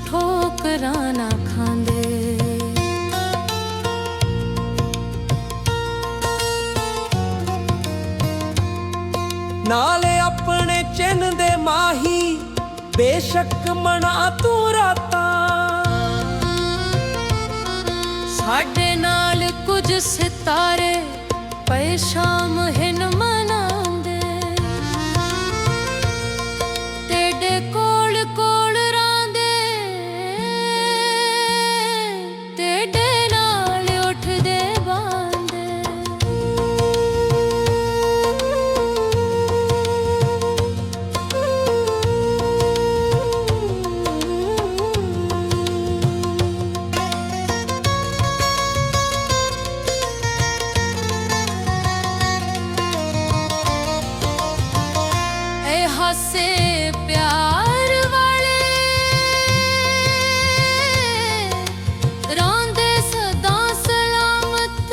ठोकरां ना खांदे। नाले अपने चिन्ह दे माही बेशक मना तू रातां। साडे नाल कुछ सितारे पए शाम हिन मनांदे। तेरे कोल कोल रांदे, तेरे नाल उठदे बांदे। हासे प्यार वाले रांदे सदा सलामत।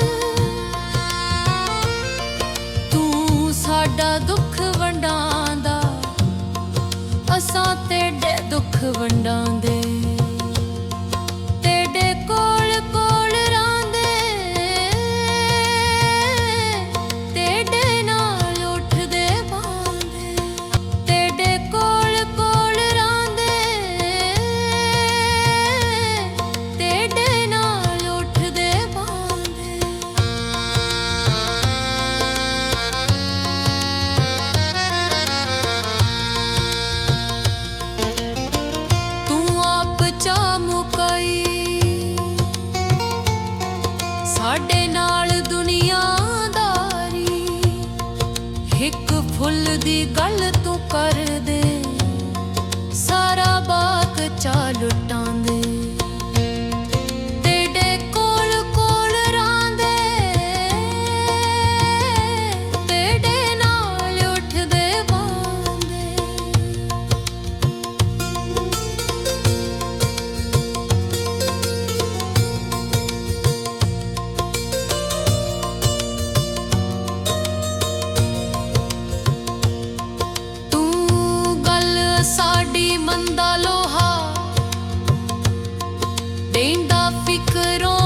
तू साडा दुख वंडांदा, असां तेरे दुख वंडांदे। तेरे कोल कोल रांदे, तेरे नाल उठदे बांदे। तेरे कोल कोल रांदे, तेरे नाल उठदे बांदे। तू आप चा मुकाई साडे नाल दुनियादारी। हिक फुल दी गल तू कर दे, सारा बाग चा लुटांदे। तेरे कोल कोल रांदे, तेरे नाल उठदे बांदे। तू गल साडी मंदा लोहा देंदा फिकरों